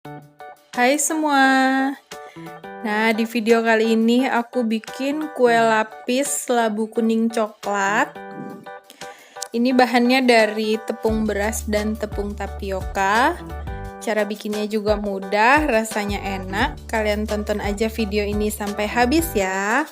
Hai semua. Nah, di video kali ini aku bikin kue lapis labu kuning coklat. Ini bahannya dari tepung beras dan tepung tapioka. Cara bikinnya juga mudah, rasanya enak. Kalian tonton aja video ini sampai habis ya.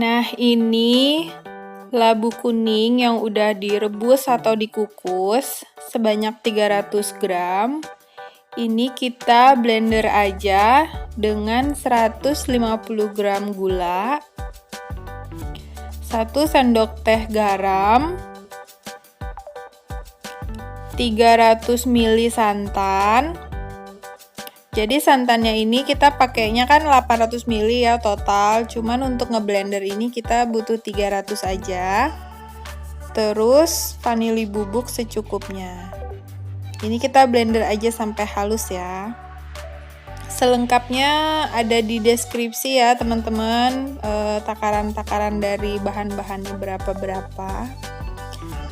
Nah, ini labu kuning yang udah direbus atau dikukus sebanyak 300 gram. Ini kita blender aja dengan 150 gram gula, 1 sendok teh garam, 300 ml santan. Jadi santannya ini kita pakainya kan 800 ml ya total, cuman untuk ngeblender ini kita butuh 300 aja. Terus vanili bubuk secukupnya. Ini kita blender aja sampai halus ya. Selengkapnya ada di deskripsi ya teman-teman, takaran-takaran dari bahan-bahannya berapa-berapa.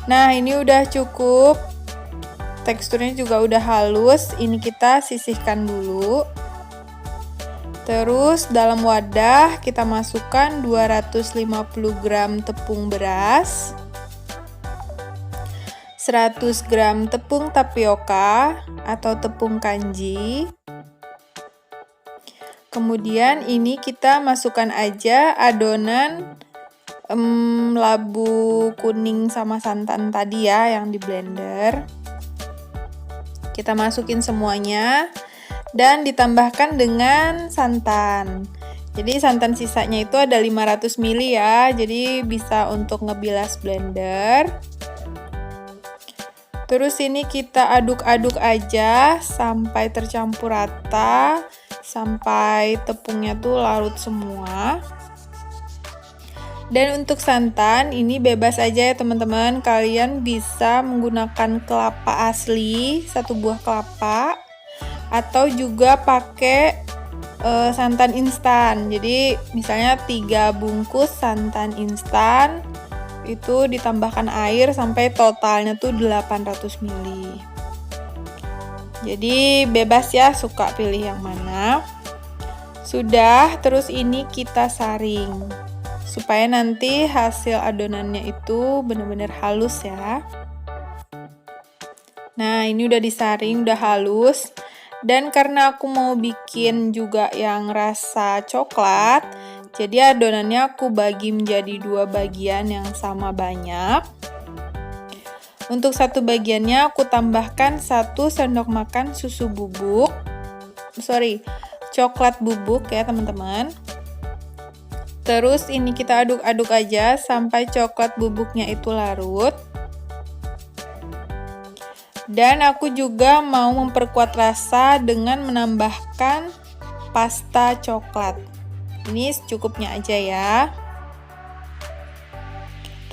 Nah, ini udah cukup. Teksturnya juga udah halus. Ini kita sisihkan dulu. Terus dalam wadah kita masukkan 250 gram tepung beras, 100 gram tepung tapioka atau tepung kanji. Kemudian ini kita masukkan aja adonan labu kuning sama santan tadi ya yang di blender. Kita masukin semuanya dan ditambahkan dengan santan. Jadi santan sisanya itu ada 500 ml ya, jadi bisa untuk ngebilas blender. Terus ini kita aduk-aduk aja sampai tercampur rata, sampai tepungnya tuh larut semua. Dan untuk santan ini bebas aja ya teman-teman, kalian bisa menggunakan kelapa asli, 1 buah kelapa, atau juga pakai santan instan. Jadi misalnya 3 bungkus santan instan, itu ditambahkan air sampai totalnya tuh 800 ml. Jadi bebas ya, suka pilih yang mana. Sudah, terus ini kita saring supaya nanti hasil adonannya itu benar-benar halus ya. Nah, ini udah disaring, udah halus. Dan karena aku mau bikin juga yang rasa coklat, jadi adonannya aku bagi menjadi 2 bagian yang sama banyak. Untuk satu bagiannya aku tambahkan 1 sendok makan coklat bubuk ya teman-teman. Terus ini kita aduk-aduk aja sampai coklat bubuknya itu larut. Dan aku juga mau memperkuat rasa dengan menambahkan pasta coklat. Ini secukupnya aja ya.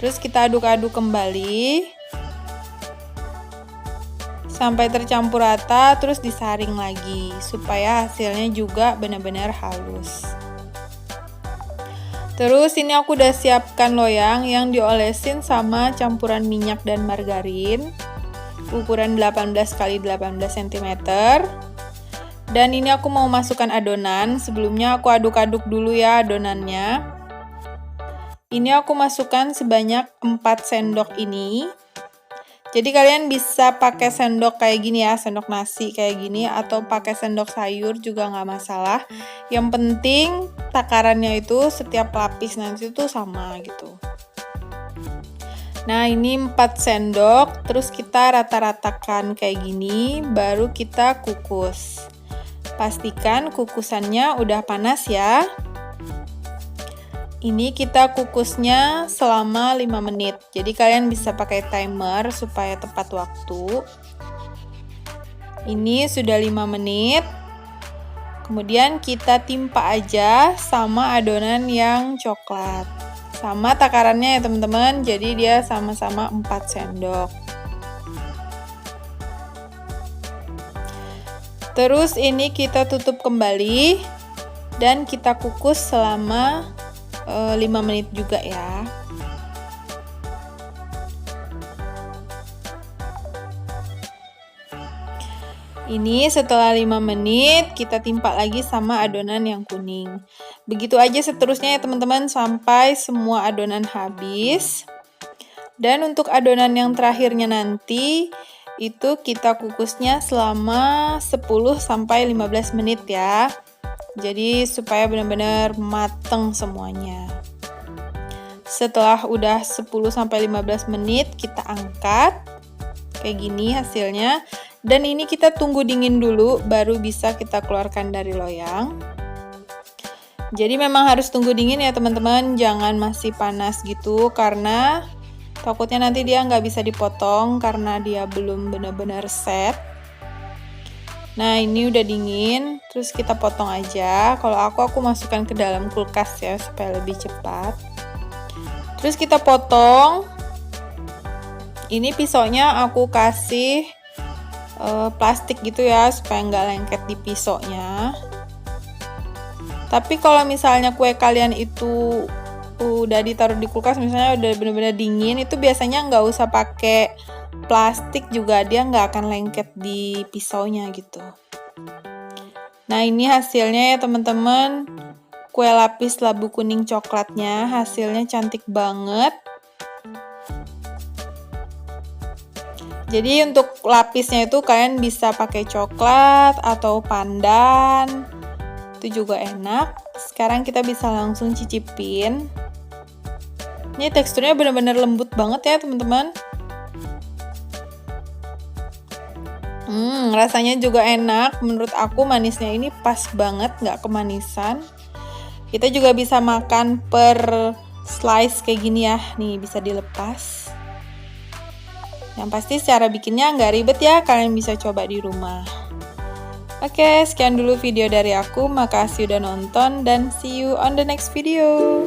Terus kita aduk-aduk kembali sampai tercampur rata, terus disaring lagi supaya hasilnya juga benar-benar halus. Terus ini aku udah siapkan loyang yang diolesin sama campuran minyak dan margarin, ukuran 18 x 18 cm. Dan ini aku mau masukkan adonan. Sebelumnya aku aduk-aduk dulu ya adonannya. Ini aku masukkan sebanyak 4 sendok ini. Jadi kalian bisa pakai sendok kayak gini ya, sendok nasi kayak gini, atau pakai sendok sayur juga nggak masalah. Yang penting takarannya itu setiap lapis nanti itu sama gitu. Nah, ini 4 sendok, terus kita rata-ratakan kayak gini, baru kita kukus. Pastikan kukusannya udah panas ya. Ini kita kukusnya selama 5 menit. Jadi kalian bisa pakai timer supaya tepat waktu. Ini sudah 5 menit. Kemudian kita timpa aja sama adonan yang coklat. Sama takarannya ya teman-teman, jadi dia sama-sama 4 sendok. Terus ini kita tutup kembali dan kita kukus selama 5 menit juga ya. Ini setelah 5 menit kita timpa lagi sama adonan yang kuning. Begitu aja seterusnya ya teman-teman sampai semua adonan habis. Dan untuk adonan yang terakhirnya nanti itu kita kukusnya selama 10-15 menit ya. Jadi supaya benar-benar mateng semuanya. Setelah udah 10-15 menit kita angkat. Kayak gini hasilnya. Dan ini kita tunggu dingin dulu, baru bisa kita keluarkan dari loyang. Jadi memang harus tunggu dingin ya teman-teman, jangan masih panas gitu, karena takutnya nanti dia nggak bisa dipotong karena dia belum benar-benar set. Nah ini udah dingin, terus kita potong aja. Kalau aku masukkan ke dalam kulkas ya, supaya lebih cepat. Terus kita potong. Ini pisaunya aku kasih plastik gitu ya supaya nggak lengket di pisaunya. Tapi kalau misalnya kue kalian itu udah ditaruh di kulkas, misalnya udah bener-bener dingin, itu biasanya nggak usah pakai plastik juga, dia nggak akan lengket di pisaunya gitu. Nah ini hasilnya ya teman-teman, kue lapis labu kuning coklatnya hasilnya cantik banget. Jadi untuk lapisnya itu kalian bisa pakai coklat atau pandan, itu juga enak. Sekarang kita bisa langsung cicipin. Ini teksturnya benar-benar lembut banget ya teman-teman. Rasanya juga enak. Menurut aku manisnya ini pas banget, nggak kemanisan. Kita juga bisa makan per slice kayak gini ya. Nih bisa dilepas. Yang pasti cara bikinnya nggak ribet ya, kalian bisa coba di rumah. Oke, sekian dulu video dari aku. Makasih udah nonton dan see you on the next video.